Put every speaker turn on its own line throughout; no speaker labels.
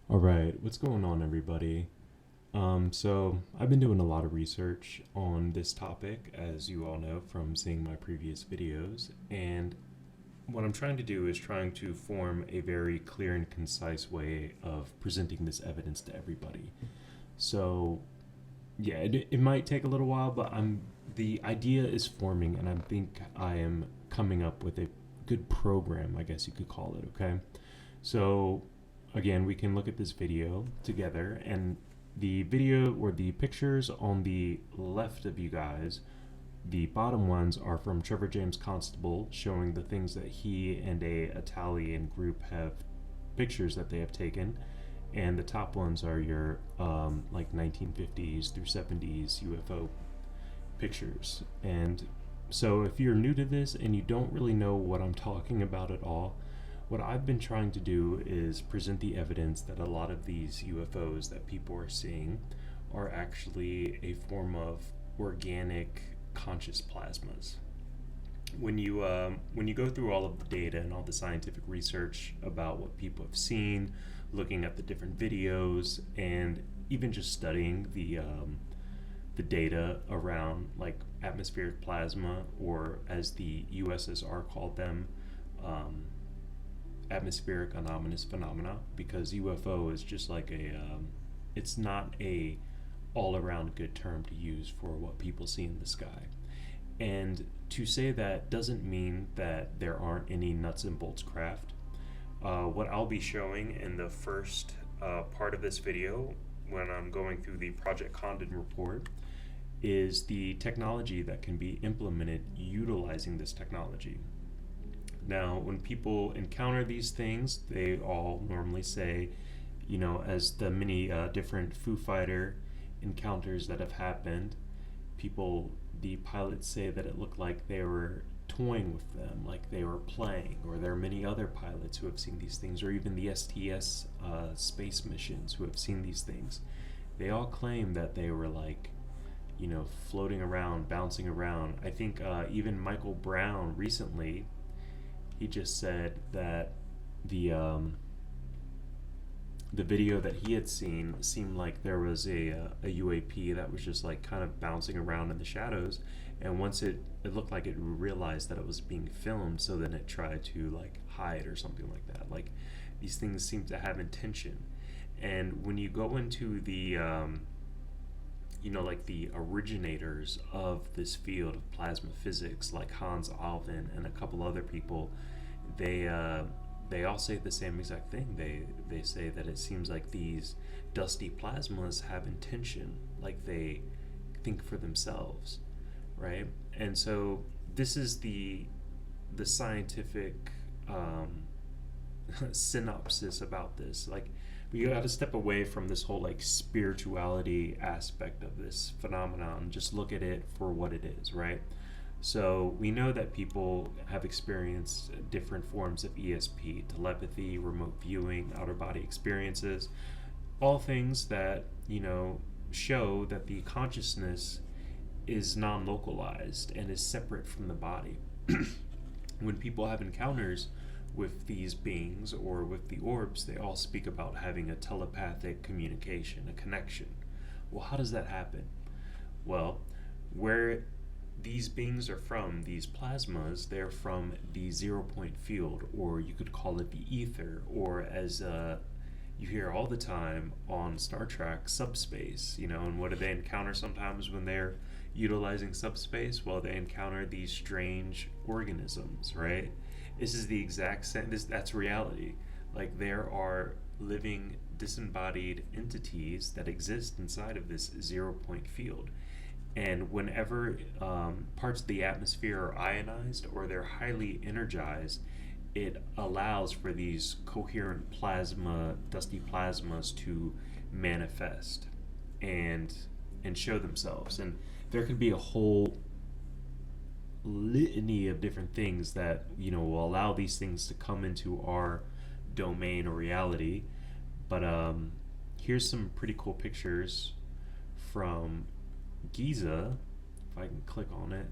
All right, what's going on, everybody? So I've been doing a lot of research on this topic, as you all know from seeing my previous videos, and what I'm trying to do is trying to form a very clear and concise way of presenting this evidence to everybody. So yeah, it might take a little while, but the idea is forming, and I think I am coming up with a good program, I guess you could call it. Okay, so again, we can look at this video together, and the video or the pictures on the left of you guys, the bottom ones are from Trevor James Constable, showing the things that he and a Italian group have pictures that they have taken, and the top ones are your like 1950s through 70s UFO pictures. And so if you're new to this and you don't really know what I'm talking about at all, what I've been trying to do is present the evidence that a lot of these UFOs that people are seeing are actually a form of organic conscious plasmas. When you go through all of the data and all the scientific research about what people have seen, looking at the different videos, and even just studying the data around like atmospheric plasma, or as the USSR called them, atmospheric anomalous phenomena, because UFO is just like it's not a all-around good term to use for what people see in the sky. And to say that doesn't mean that there aren't any nuts and bolts craft. What I'll be showing in the first part of this video, when I'm going through the Project Condign report, is the technology that can be implemented utilizing this technology. Now, when people encounter these things, they all normally say, as the many different Foo Fighter encounters that have happened, the pilots say that it looked like they were toying with them, like they were playing. Or there are many other pilots who have seen these things, or even the STS space missions who have seen these things. They all claim that they were like, floating around, bouncing around. I think even Michael Brown recently, he just said that the video that he had seen seemed like there was a UAP that was just like kind of bouncing around in the shadows, and once it looked like it realized that it was being filmed, so then it tried to like hide or something like that. Like, these things seem to have intention. And when you go into the like the originators of this field of plasma physics, like Hans Alvin and a couple other people, they all say the same exact thing. They say that it seems like these dusty plasmas have intention, like they think for themselves, right? And so this is the scientific synopsis about this. Like, we got to step away from this whole like spirituality aspect of this phenomenon and just look at it for what it is, right? So we know that people have experienced different forms of ESP, telepathy, remote viewing, outer body experiences, all things that, show that the consciousness is non-localized and is separate from the body. When people have encounters with these beings or with the orbs, they all speak about having a telepathic communication, a connection. Well, how does that happen? Well, where these beings are from, these plasmas, they're from the 0 point field, or you could call it the ether, or as you hear all the time on Star Trek, subspace. And what do they encounter sometimes when they're utilizing subspace? Well, they encounter these strange organisms, right? This is the exact same. That's reality. Like, there are living disembodied entities that exist inside of this 0 point field. And whenever parts of the atmosphere are ionized or they're highly energized, it allows for these coherent plasma, dusty plasmas, to manifest and show themselves. And there could be a whole litany of different things that will allow these things to come into our domain or reality. But here's some pretty cool pictures from Giza. If I can click on it,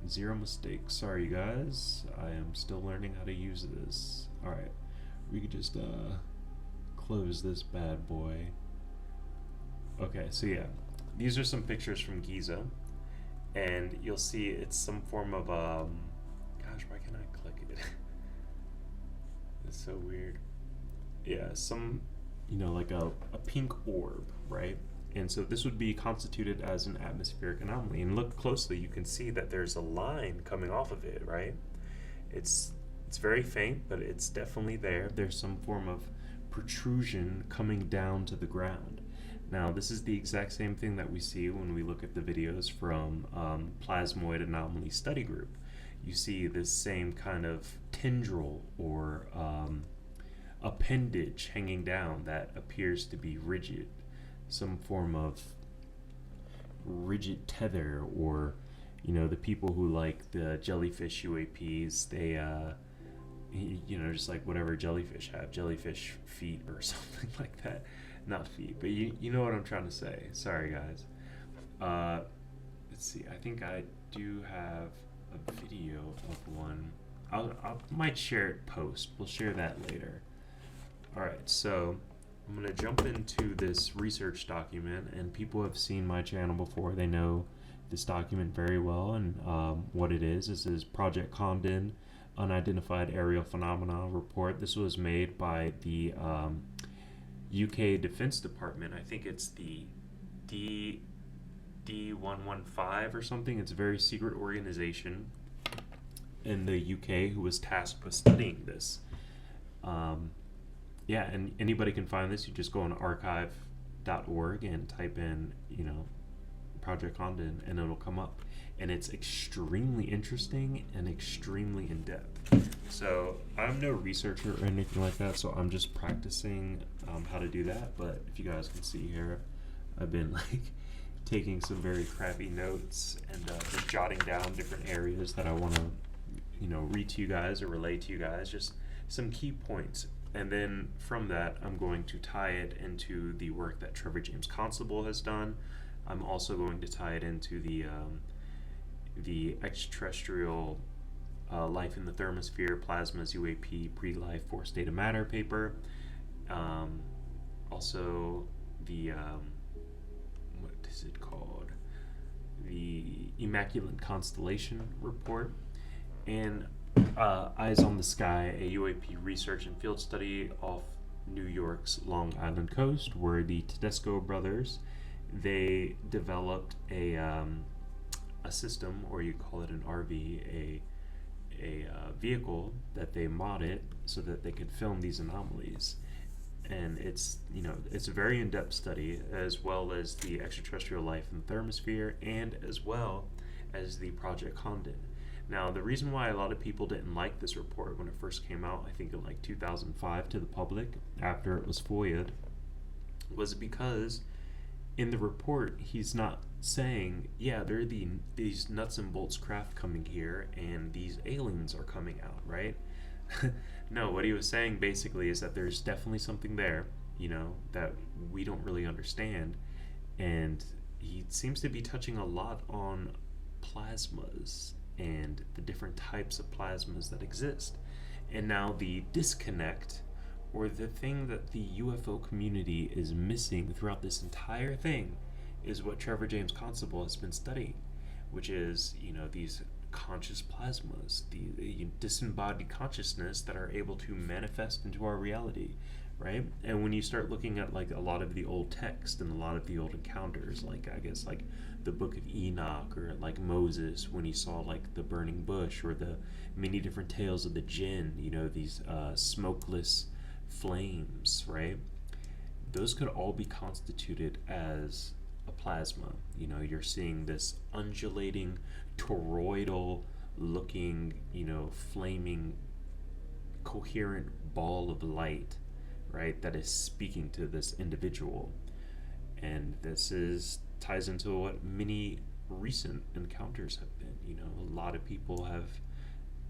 zero mistakes. Sorry, you guys, I am still learning how to use this. All right, we could just close this bad boy. Okay, so yeah, these are some pictures from Giza, and you'll see it's some form of gosh, why can't I click it? It's so weird. Yeah, some, like a pink orb, right? And so this would be constituted as an atmospheric anomaly. And look closely, you can see that there's a line coming off of it, right? It's very faint, but it's definitely there. There's some form of protrusion coming down to the ground. Now, this is the exact same thing that we see when we look at the videos from Plasmoid Anomaly Study Group. You see this same kind of tendril or appendage hanging down that appears to be rigid, some form of rigid tether, or the people who like the jellyfish UAPs, they just like whatever jellyfish have, jellyfish feet or something like that. Not feet, but you know what I'm trying to say. Sorry guys. Let's see, I think I do have a video of one. I might share it post. We'll share that later. Alright, so I'm going to jump into this research document, and people have seen my channel before. They know this document very well, and what it is. This is Project Condign, Unidentified Aerial Phenomena Report. This was made by the UK Defense Department. I think it's the D115 or something. It's a very secret organization in the UK who was tasked with studying this. Yeah, and anybody can find this. You just go on archive.org and type in, Project Condign, and it'll come up. And it's extremely interesting and extremely in-depth. So I'm no researcher or anything like that, so I'm just practicing how to do that. But if you guys can see here, I've been taking some very crappy notes and just jotting down different areas that I want to, read to you guys or relay to you guys, just some key points. And then from that, I'm going to tie it into the work that Trevor James Constable has done. I'm also going to tie it into the extraterrestrial life in the thermosphere, plasmas, UAP, pre-life, forced state of matter paper. Also the, what is it called? The Immaculate Constellation report. And Eyes on the Sky, a UAP research and field study off New York's Long Island coast, where the Tedesco brothers, they developed a system, or you call it an RV, a vehicle that they modded so that they could film these anomalies. And it's a very in-depth study, as well as the extraterrestrial life in the thermosphere, and as well as the Project Condign. Now, the reason why a lot of people didn't like this report when it first came out, I think in 2005 to the public, after it was FOIA'd, was because in the report he's not saying, yeah, there are these nuts and bolts craft coming here and these aliens are coming out, right? No, what he was saying basically is that there's definitely something there, that we don't really understand, and he seems to be touching a lot on plasmas and the different types of plasmas that exist. And now the disconnect, or the thing that the UFO community is missing throughout this entire thing, is what Trevor James Constable has been studying, which is, these conscious plasmas, the disembodied consciousness that are able to manifest into our reality, right? And when you start looking at a lot of the old text and a lot of the old encounters, I guess the Book of Enoch, or Moses when he saw the burning bush, or the many different tales of the jinn, these smokeless flames, right? Those could all be constituted as a plasma. You're seeing this undulating, toroidal looking, flaming, coherent ball of light, right, that is speaking to this individual. And this ties into what many recent encounters have been. A lot of people have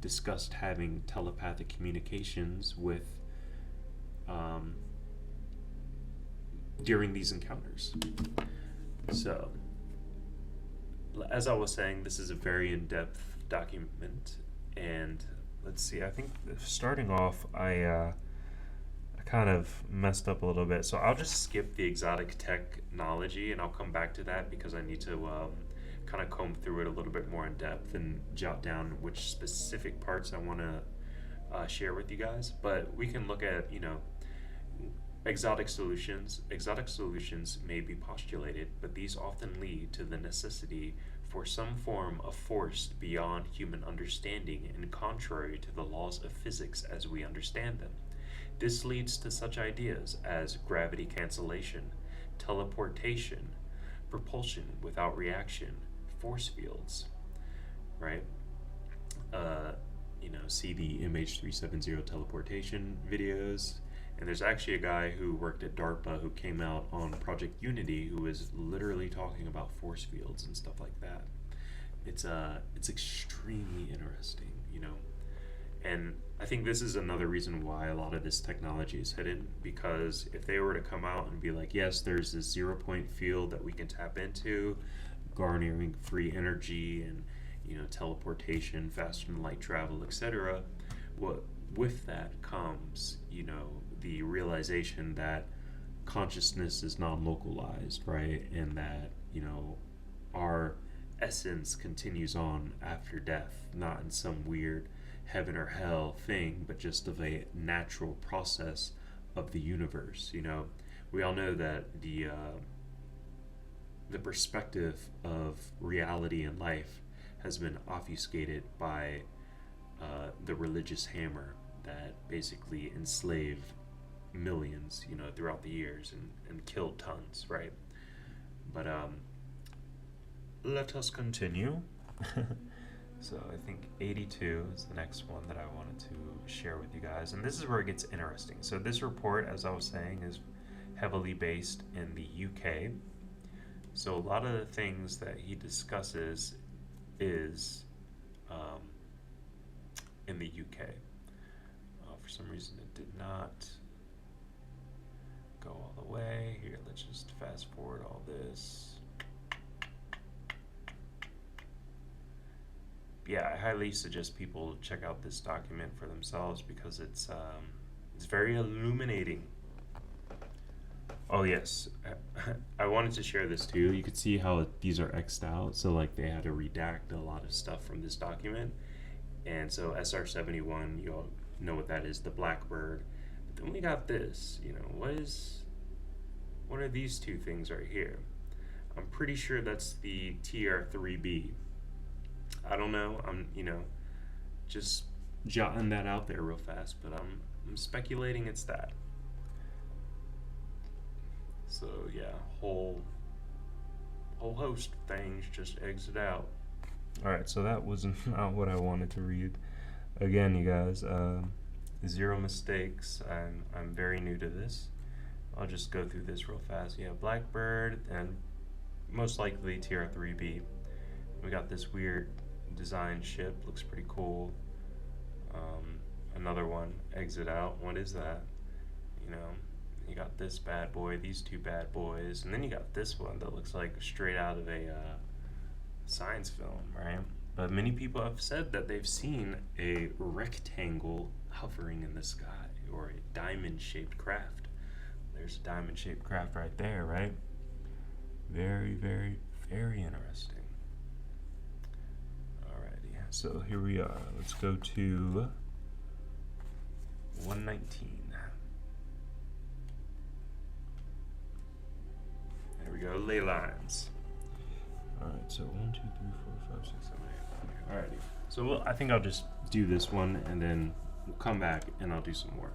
discussed having telepathic communications with during these encounters. So, as I was saying, this is a very in-depth document, and let's see, I think starting off, I kind of messed up a little bit, so I'll just skip the exotic technology and I'll come back to that because I need to kind of comb through it a little bit more in depth and jot down which specific parts I want to share with you guys. But we can look at, exotic solutions. Exotic solutions may be postulated, but these often lead to the necessity for some form of force beyond human understanding and contrary to the laws of physics as we understand them. This leads to such ideas as gravity cancellation, teleportation, propulsion without reaction, force fields, right? See the MH370 teleportation videos. And there's actually a guy who worked at DARPA who came out on Project Unity who was literally talking about force fields and stuff like that. It's extremely interesting, And I think this is another reason why a lot of this technology is hidden, because if they were to come out and be like, yes, there's this 0-point field that we can tap into, garnering free energy and teleportation, faster than light travel, etc. What with that comes, the realization that consciousness is non-localized, right? And that, our essence continues on after death, not in some weird heaven or hell thing, but just of a natural process of the universe. We all know that the perspective of reality and life has been obfuscated by the religious hammer that basically enslaved millions, throughout the years and killed tons, right? But let us continue. So I think 82 is the next one that I wanted to share with you guys, and this is where it gets interesting. So this report, as I was saying, is heavily based in the UK. So a lot of the things that he discusses is in the UK. For some reason it did not go all the way. Here, let's just fast forward all this. Yeah, I highly suggest people check out this document for themselves because it's very illuminating. Oh yes, I wanted to share this too. You could see how these are X'd out, so like they had to redact a lot of stuff from this document. And so SR-71, you all know what that is, the Blackbird. But then we got this, what are these two things right here? I'm pretty sure that's the TR-3B. I don't know, I'm, just jotting that out there real fast, but I'm speculating it's that. So yeah, whole host of things just exit out. Alright, so that was not what I wanted to read. Again, you guys, zero mistakes. I'm very new to this. I'll just go through this real fast. Yeah, Blackbird and most likely TR-3B. We got this weird design ship, looks pretty cool. Another one, exit out. What is that? You got this bad boy, these two bad boys, and then you got this one that looks like straight out of a science film, right? But many people have said that they've seen a rectangle hovering in the sky, or a diamond-shaped craft. There's a diamond-shaped craft right there, right? Very, very, very interesting. Alrighty, so here we are. Let's go to 119. There we go, ley lines. Alright, so 1, 2, 3, 4, 5, 6, 7, 8. Alrighty. So I think I'll just do this one and then we'll come back and I'll do some more.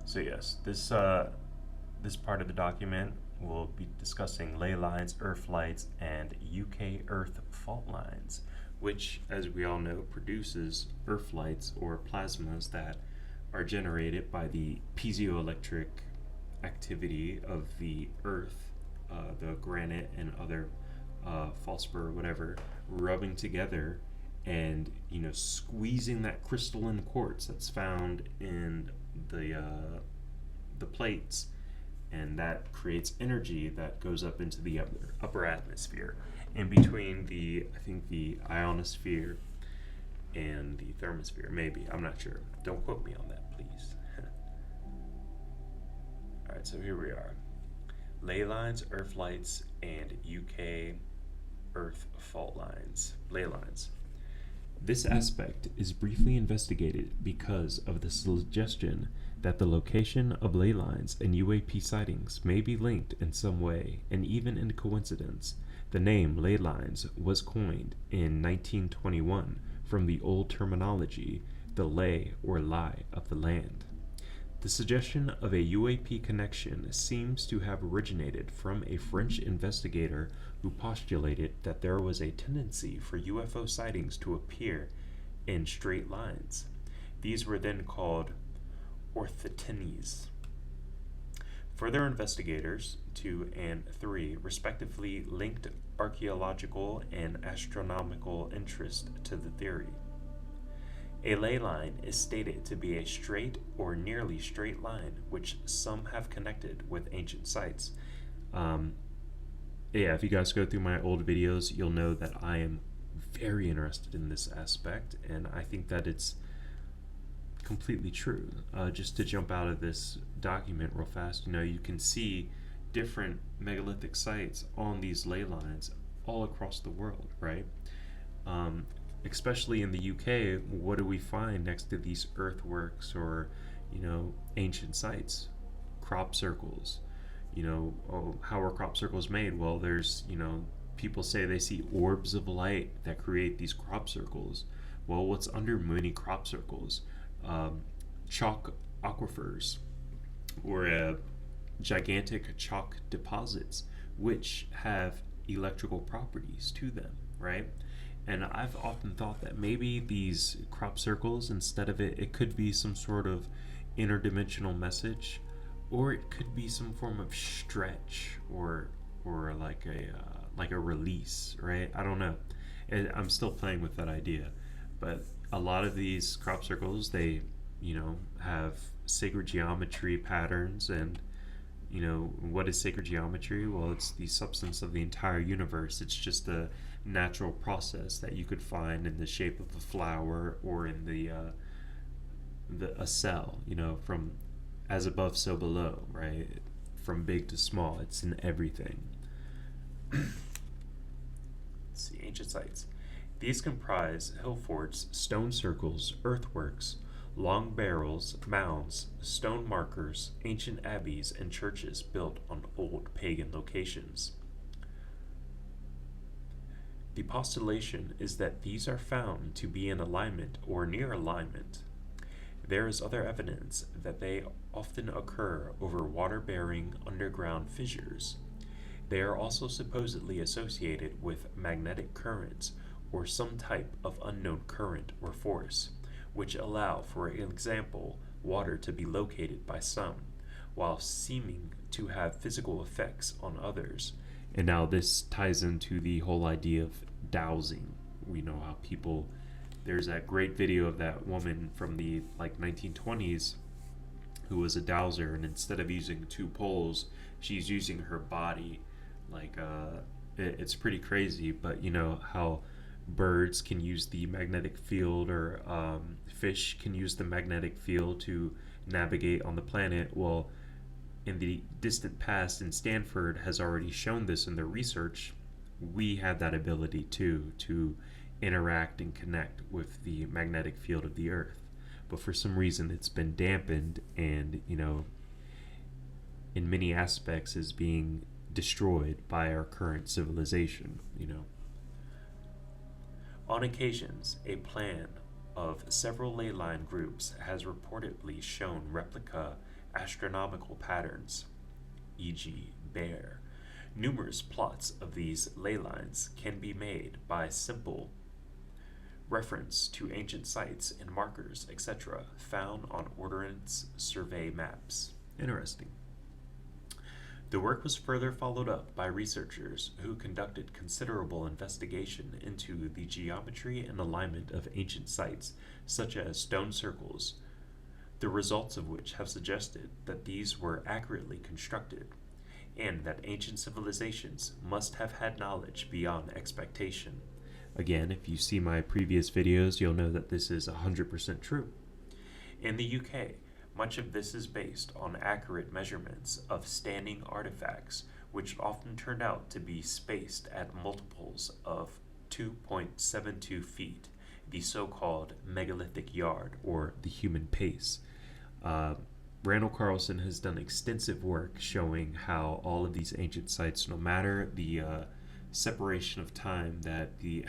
So yes, this part of the document will be discussing ley lines, earth lights, and UK Earth fault lines, which, as we all know, produces earth lights or plasmas that are generated by the piezoelectric activity of the earth, the granite and other felspar, whatever, rubbing together and squeezing that crystalline quartz that's found in the plates, and that creates energy that goes up into the upper atmosphere, in between the ionosphere and the thermosphere. Maybe, I'm not sure. Don't quote me on that, please. Alright, so here we are. Ley lines, earth lights, and UK earth fault lines. Ley lines. This aspect is briefly investigated because of the suggestion that the location of ley lines and UAP sightings may be linked in some way, and even in coincidence. The name ley lines was coined in 1921 from the old terminology, the lay or lie of the land. The suggestion of a UAP connection seems to have originated from a French investigator who postulated that there was a tendency for UFO sightings to appear in straight lines. These were then called orthotenies. Further investigators, 2 and 3, respectively linked archaeological and astronomical interest to the theory. A ley line is stated to be a straight or nearly straight line, which some have connected with ancient sites. If you guys go through my old videos, you'll know that I am very interested in this aspect, and I think that it's completely true. Just to jump out of this document real fast, you can see different megalithic sites on these ley lines all across the world, right? Especially in the UK, what do we find next to these earthworks or, ancient sites? Crop circles. How are crop circles made? Well, there's, people say they see orbs of light that create these crop circles. Well, what's under many crop circles? Chalk aquifers, or gigantic chalk deposits, which have electrical properties to them, right? And I've often thought that maybe these crop circles, instead of it could be some sort of interdimensional message, or it could be some form of stretch, or like a release, right? I don't know. I'm still playing with that idea, but a lot of these crop circles, they have sacred geometry patterns, and what is sacred geometry? Well, it's the substance of the entire universe. It's just a natural process that you could find in the shape of a flower or in a cell, from as above so below, right? From big to small, it's in everything. Let's see, ancient sites. These comprise hill forts, stone circles, earthworks, long barrels, mounds, stone markers, ancient abbeys, and churches built on old pagan locations. The postulation is that these are found to be in alignment or near alignment. There is other evidence that they often occur over water-bearing underground fissures. They are also supposedly associated with magnetic currents or some type of unknown current or force, which allow, for example, water to be located by some, while seeming to have physical effects on others. And now this ties into the whole idea of dowsing. We know how people, there's that great video of that woman from the 1920s who was a dowser, and instead of using 2 poles, she's using her body. It's pretty crazy, but how birds can use the magnetic field, or fish can use the magnetic field to navigate on the planet. Well, in the distant past, in Stanford has already shown this in their research, we had that ability too, to interact and connect with the magnetic field of the earth. But for some reason it's been dampened, and in many aspects is being destroyed by our current civilization. On occasions, a plan of several ley line groups has reportedly shown replica astronomical patterns, e.g. bear. Numerous plots of these ley lines can be made by simple reference to ancient sites and markers, etc., found on Ordnance Survey maps. Interesting. The work was further followed up by researchers who conducted considerable investigation into the geometry and alignment of ancient sites, such as stone circles, the results of which have suggested that these were accurately constructed, and that ancient civilizations must have had knowledge beyond expectation. Again, if you see my previous videos, you'll know that this is 100% true. In the UK, Much of this is based on accurate measurements of standing artifacts, which often turned out to be spaced at multiples of 2.72 feet, the so-called megalithic yard, or the human pace. Randall Carlson has done extensive work showing how all of these ancient sites, no matter the separation of time that the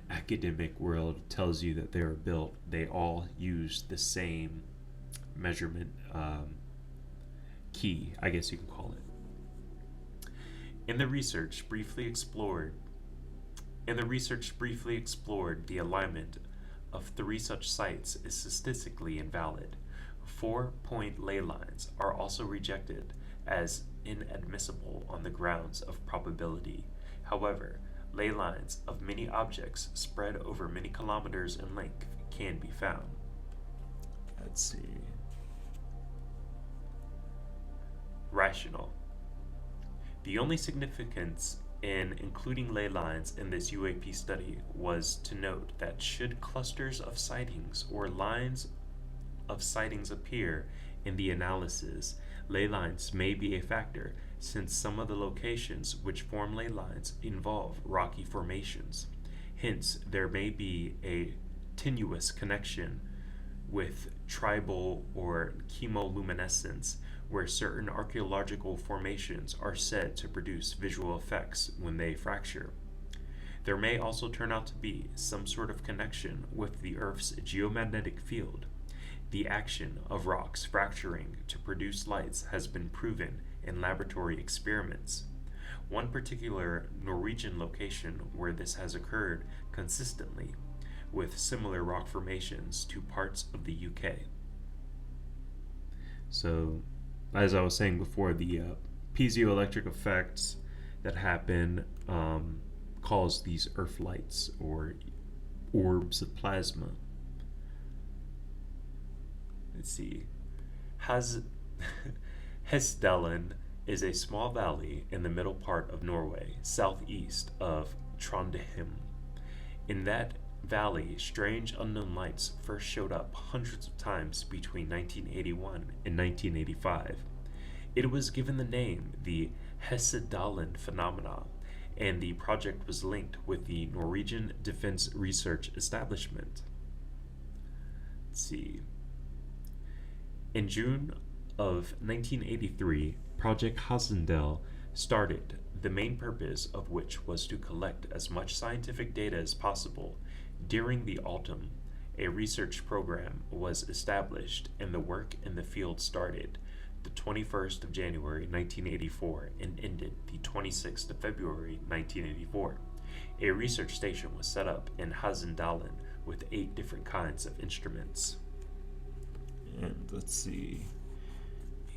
academic world tells you that they were built, they all use the same measurement key, I guess you can call it. In the research briefly explored the alignment of 3 such sites is statistically invalid. 4-point ley lines are also rejected as inadmissible on the grounds of probability. However, ley lines of many objects spread over many kilometers in length can be found. Let's see. Rational. The only significance in including ley lines in this UAP study was to note that should clusters of sightings or lines of sightings appear in the analysis, ley lines may be a factor, since some of the locations which form ley lines involve rocky formations. Hence, there may be a tenuous connection with tribal or chemoluminescence, where certain archaeological formations are said to produce visual effects when they fracture. There may also turn out to be some sort of connection with the Earth's geomagnetic field. The action of rocks fracturing to produce lights has been proven in laboratory experiments. One particular Norwegian location where this has occurred consistently, with similar rock formations to parts of the UK. So, as I was saying before, the piezoelectric effects that happen cause these earth lights or orbs of plasma. Let's see. Hassendel is a small valley in the middle part of Norway, southeast of Trondheim. In that valley, strange unknown lights first showed up hundreds of times between 1981 and 1985. It was given the name the Hassendel phenomena, and the project was linked with the Norwegian Defense Research Establishment. Let's see. In June of 1983, Project Hassendel started, the main purpose of which was to collect as much scientific data as possible. During the autumn, a research program was established and the work in the field started the 21st of January 1984 and ended the 26th of February 1984. A research station was set up in Hassendel with 8 different kinds of instruments. And let's see,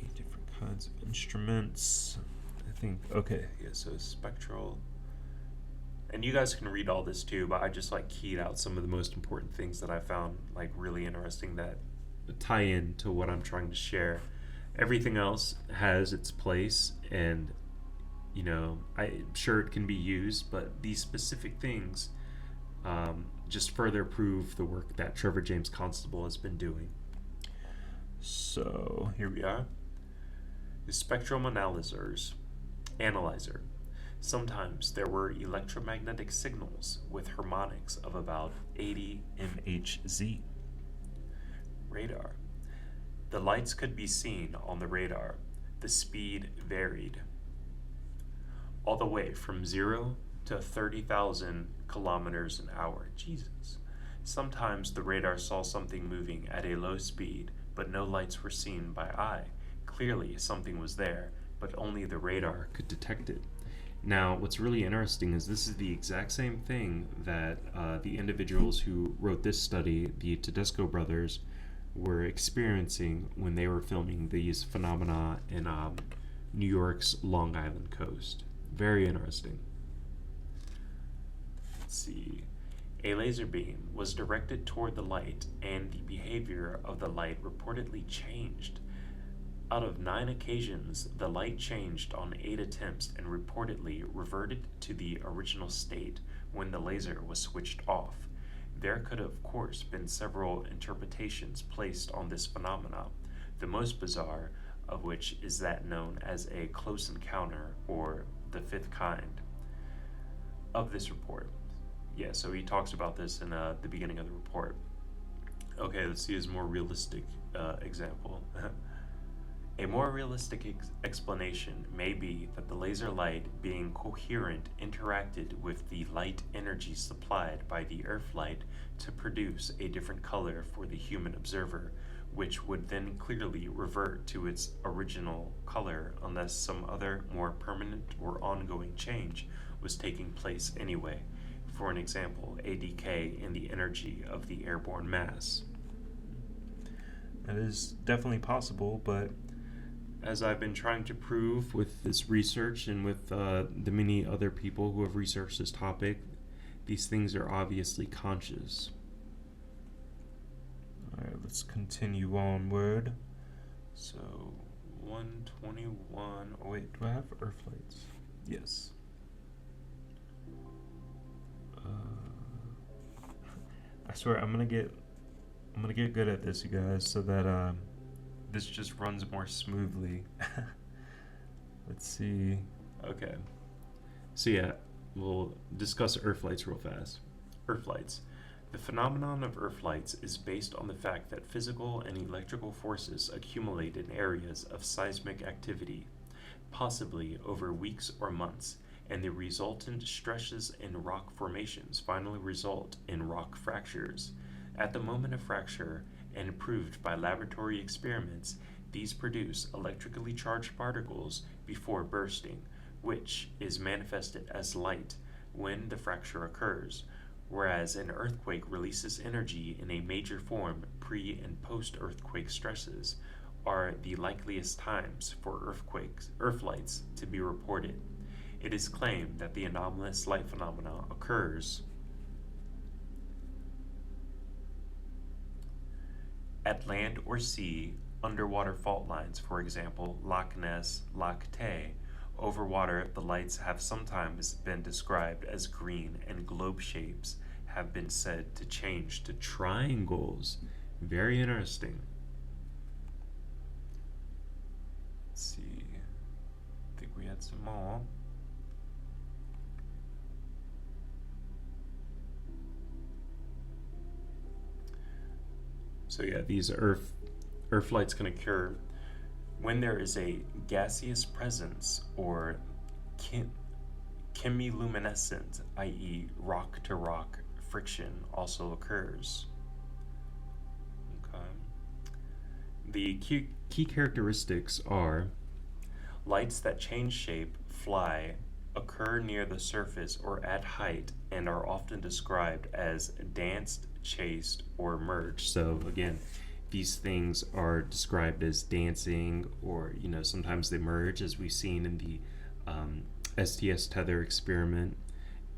8 different kinds of instruments. I think, okay, yeah, so spectral. And you guys can read all this too, but I just keyed out some of the most important things that I found really interesting that tie in to what I'm trying to share. Everything else has its place, and I'm sure it can be used, but these specific things just further prove the work that Trevor James Constable has been doing. So here we are. The spectrum analyzer. Sometimes there were electromagnetic signals with harmonics of about 80 MHz. Radar. The lights could be seen on the radar. The speed varied all the way from 0 to 30,000 kilometers an hour. Jesus. Sometimes the radar saw something moving at a low speed, but no lights were seen by eye. Clearly something was there, but only the radar could detect it. Now, what's really interesting is this is the exact same thing that the individuals who wrote this study, the Tedesco brothers, were experiencing when they were filming these phenomena in New York's Long Island coast. Very interesting. Let's see. A laser beam was directed toward the light, and the behavior of the light reportedly changed. Out of 9 occasions, the light changed on 8 attempts and reportedly reverted to the original state when the laser was switched off. There could, of course, been several interpretations placed on this phenomena. The most bizarre of which is that known as a close encounter, or the fifth kind of this report. Yeah, so he talks about this in the beginning of the report. Okay, let's see his more realistic example. A more realistic explanation may be that the laser light, being coherent, interacted with the light energy supplied by the Earth light to produce a different color for the human observer, which would then clearly revert to its original color unless some other more permanent or ongoing change was taking place anyway. For an example, a decay in the energy of the airborne mass. That is definitely possible, but as I've been trying to prove with this research and with the many other people who have researched this topic, these things are obviously conscious. Alright, let's continue onward. So, 121. Oh, wait, do I have Earth lights? Yes. I swear I'm gonna get good at this, you guys, so that this just runs more smoothly. Let's see. Okay. So yeah, we'll discuss Earth lights real fast. Earth lights. The phenomenon of Earth lights is based on the fact that physical and electrical forces accumulate in areas of seismic activity, possibly over weeks or months, and the resultant stresses in rock formations finally result in rock fractures. At the moment of fracture, and proved by laboratory experiments, these produce electrically charged particles before bursting, which is manifested as light when the fracture occurs, whereas an earthquake releases energy in a major form. Pre- and post-earthquake stresses are the likeliest times for earth lights to be reported. It is claimed that the anomalous light phenomena occurs at land or sea, underwater fault lines, for example, Loch Ness, Loch Tay. Over water, the lights have sometimes been described as green, and globe shapes have been said to change to triangles. Very interesting. Let's see. I think we had some more. So yeah, these earth lights can occur when there is a gaseous presence or chemiluminescent, i.e. rock-to-rock friction also occurs. Okay. The key characteristics are lights that change shape, fly, occur near the surface or at height, and are often described as danced, chased, or merged. So again, these things are described as dancing, or sometimes they merge, as we've seen in the STS tether experiment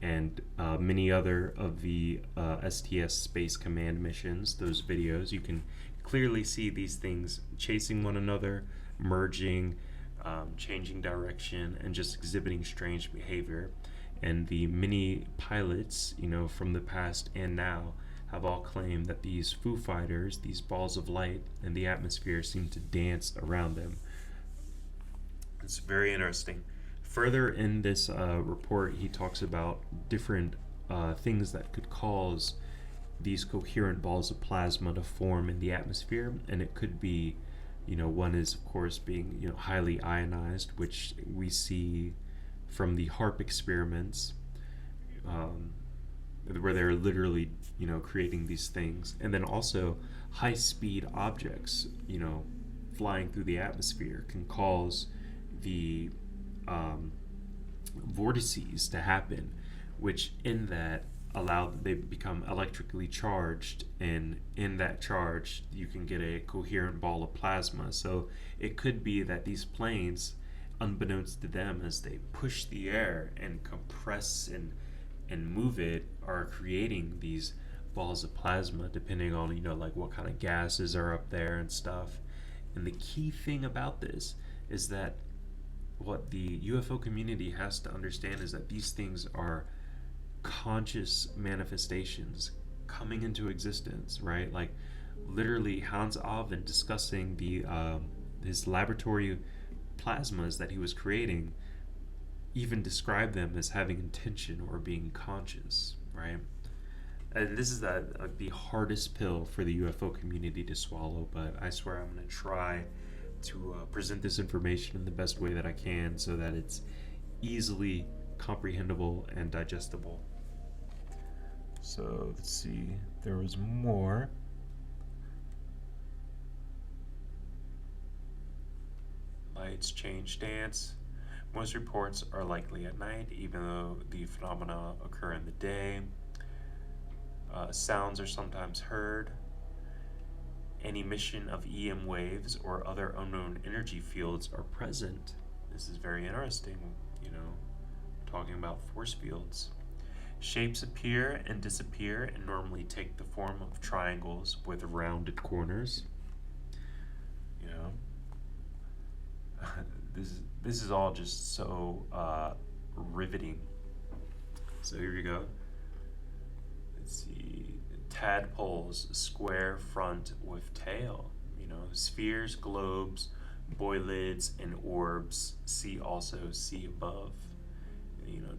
and many other of the STS Space Command missions. Those videos, you can clearly see these things chasing one another, merging, changing direction, and just exhibiting strange behavior. And the many pilots, from the past and now, have all claimed that these Foo Fighters, these balls of light in the atmosphere, seem to dance around them. It's very interesting. Further in this report, he talks about different things that could cause these coherent balls of plasma to form in the atmosphere, and it could be, one is of course being highly ionized, which we see from the HARP experiments, where they're literally creating these things, and then also high-speed objects flying through the atmosphere can cause the vortices to happen, which in that they become electrically charged, and in that charge you can get a coherent ball of plasma. So it could be that these planes, unbeknownst to them, as they push the air and compress and move it, are creating these balls of plasma, depending on like what kind of gases are up there and stuff. And the key thing about this is that what the UFO community has to understand is that these things are conscious manifestations coming into existence, right? Like literally Hans Oven discussing the his laboratory plasmas that he was creating, even described them as having intention or being conscious, right? And this is the hardest pill for the UFO community to swallow, but I swear I'm going to try to present this information in the best way that I can so that it's easily comprehensible and digestible. So let's see, there was more. Lights change stance. Most reports are likely at night, even though the phenomena occur in the day. Sounds are sometimes heard. An emission of EM waves or other unknown energy fields are present. This is very interesting, talking about force fields. Shapes appear and disappear and normally take the form of triangles with rounded corners. This is all just so riveting. So here we go. Let's see. Tadpoles, square front with tail. Spheres, globes, boilids, and orbs. See above.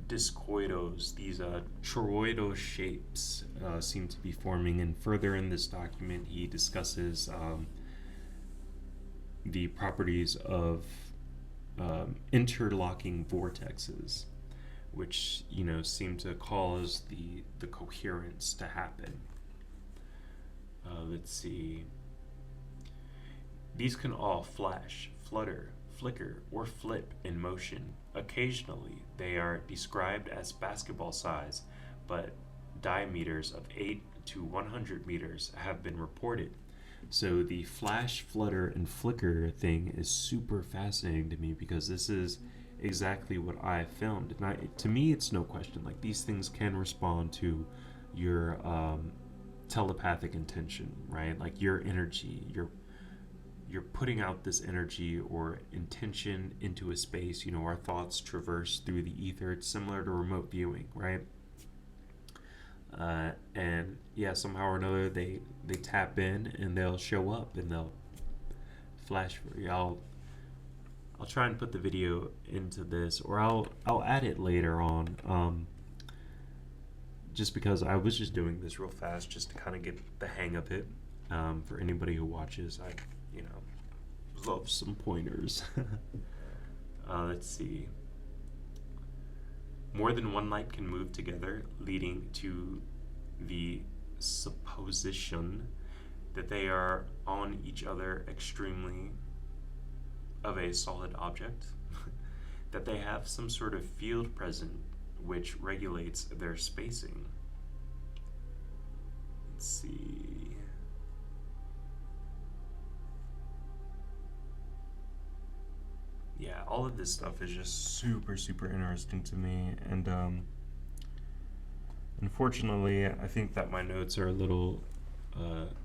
Discoidos, these toroidal shapes seem to be forming. And further in this document, he discusses the properties of interlocking vortexes, which seem to cause the coherence to happen. Let's see. These can all flash, flutter, flicker, or flip in motion. Occasionally, they are described as basketball size, but diameters of 8 to 100 meters have been reported. So the flash, flutter, and flicker thing is super fascinating to me because this is exactly what I filmed. And to me, it's no question. Like, these things can respond to your telepathic intention, right? Like your energy, you're putting out this energy or intention into a space. Our thoughts traverse through the ether. It's similar to remote viewing, right? And yeah, somehow or another they tap in and they'll show up and they'll flash for you. I'll try and put the video into this, or I'll add it later on. Just because I was just doing this real fast just to kind of get the hang of it. For anybody who watches, I love some pointers. Let's see. More than one light can move together, leading to the supposition that they are on each other extremely of a solid object, that they have some sort of field present which regulates their spacing. Let's see. Yeah, all of this stuff is just super, super interesting to me, and unfortunately, I think that my notes are a little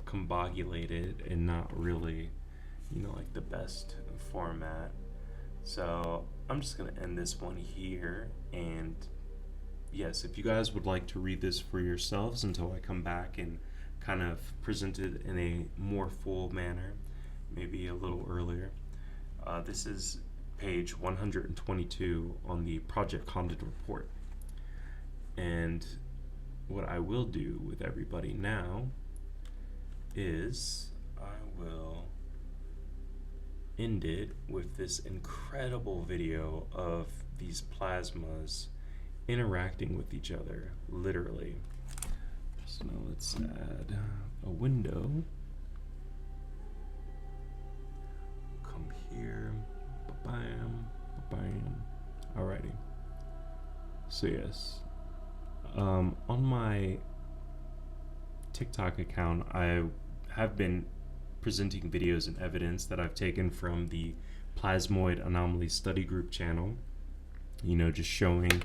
combobulated and not really, like the best format. So I'm just gonna end this one here, and yes, if you guys would like to read this for yourselves until I come back and kind of present it in a more full manner, maybe a little earlier, this is page 122 on the Project Condign report. And what I will do with everybody now is I will end it with this incredible video of these plasmas interacting with each other, literally. So now let's add a window. Come here. Bam, bam. Alrighty. So yes, on my TikTok account, I have been presenting videos and evidence that I've taken from the Plasmoid Anomaly Study Group channel. Just showing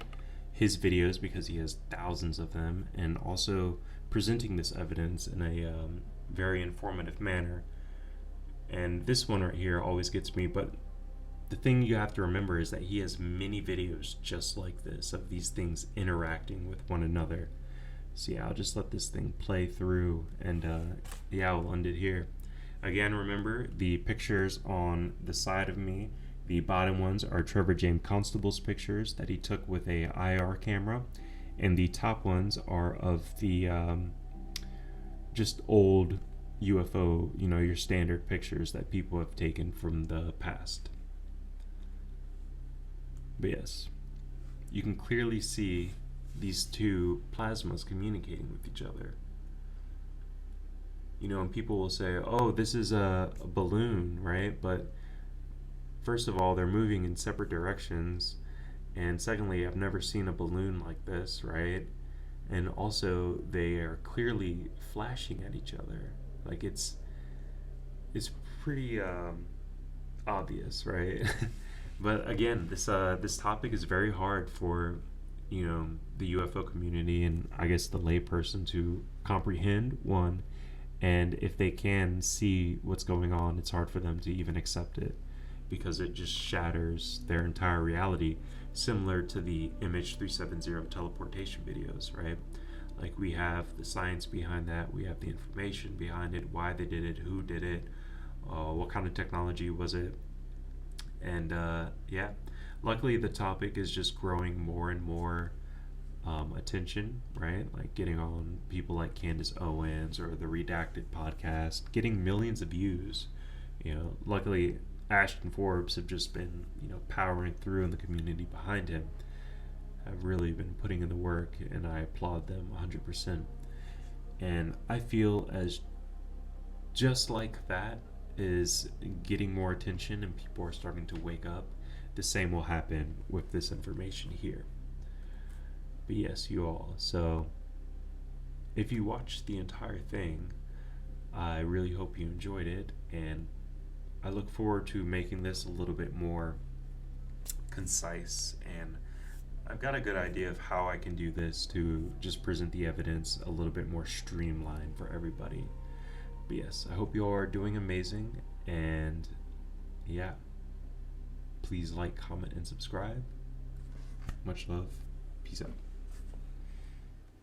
his videos because he has thousands of them, and also presenting this evidence in a very informative manner. And this one right here always gets me, but the thing you have to remember is that he has many videos just like this of these things interacting with one another. So yeah, I'll just let this thing play through, and yeah, we'll end it here. Again, remember the pictures on the side of me, the bottom ones are Trevor James Constable's pictures that he took with a IR camera, and the top ones are of the just old UFO, your standard pictures that people have taken from the past. But yes, you can clearly see these two plasmas communicating with each other. And people will say, oh, this is a balloon, right? But first of all, they're moving in separate directions. And secondly, I've never seen a balloon like this, right? And also, they are clearly flashing at each other. Like, it's pretty obvious, right? But again, this topic is very hard for the UFO community and I guess the layperson to comprehend, one, and if they can see what's going on, it's hard for them to even accept it because it just shatters their entire reality, similar to the Image 370 teleportation videos, right? Like, we have the science behind that, we have the information behind it, why they did it, who did it, what kind of technology was it, and yeah, luckily the topic is just growing more and more attention, right? Like getting on people like Candace Owens or the Redacted podcast, getting millions of views. Luckily Ashton Forbes have just been, powering through, in the community behind him have really been putting in the work, and I applaud them 100%. And I feel as just like that is getting more attention and people are starting to wake up, the same will happen with this information here. But yes, you all. So if you watched the entire thing, I really hope you enjoyed it, and I look forward to making this a little bit more concise, and I've got a good idea of how I can do this to just present the evidence a little bit more streamlined for everybody. But yes, I hope you all are doing amazing, and yeah, please like, comment, and subscribe. Much love. Peace out.